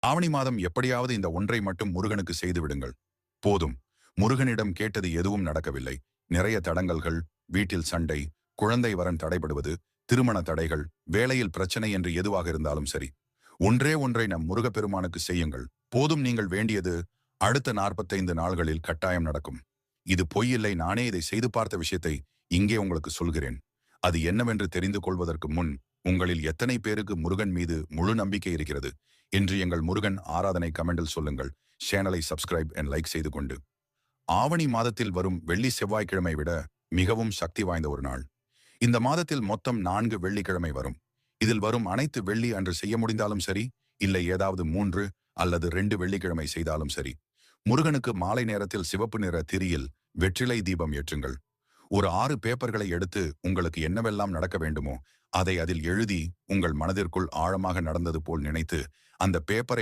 ஆவணி மாதம் எப்படியாவது இந்த ஒன்றை மட்டும் முருகனுக்கு செய்து விடுங்கள். போதும். முருகனிடம் கேட்டது எதுவும் நடக்கவில்லை. நிறைய தடங்கல்கள், வீட்டில் சண்டை, குழந்தை வரன் தடைபடுவது, திருமண தடைகள், வேலையில் பிரச்சனை என்று எதுவாக இருந்தாலும் சரி. ஒன்றே ஒன்றை நம் முருகப்பெருமானுக்கு செய்யுங்கள். போதும். நீங்கள் வேண்டியது அடுத்த 45 நாள்களில் கட்டாயம் நடக்கும். இது பொய் இல்லை. நானே இதை செய்து பார்த்த விஷயத்தை இங்கே உங்களுக்கு சொல்கிறேன். அது என்னவென்று தெரிந்து கொள்வதற்கு முன், உங்களில் எத்தனை பேருக்கு முருகன் மீது முழு நம்பிக்கை இருக்கிறது என்று எங்கள் முருகன் ஆராதனை கமெண்டில் சொல்லுங்கள். சேனலை சப்ஸ்கிரைப் அண்ட் லைக் செய்து கொண்டு. ஆவணி மாதத்தில் வரும் வெள்ளி செவ்வாய்க்கிழமை விட மிகவும் சக்தி வாய்ந்த ஒரு நாள். இந்த மாதத்தில் மொத்தம் 4 வெள்ளிக்கிழமை வரும். இதில் வரும் அனைத்து வெள்ளி அன்று செய்ய முடிந்தாலும் சரி, இல்லை ஏதாவது 3 அல்லது 2 வெள்ளிக்கிழமை செய்தாலும் சரி, முருகனுக்கு மாலை நேரத்தில் சிவப்பு நிற திரியில் வெற்றிலை தீபம் ஏற்றுங்கள். ஒரு 6 பேப்பர்களை எடுத்து உங்களுக்கு என்னவெல்லாம் நடக்க வேண்டுமோ அதை அதில் எழுதி, உங்கள் மனதிற்குள் ஆழமாக நடந்தது போல் நினைத்து அந்த பேப்பரை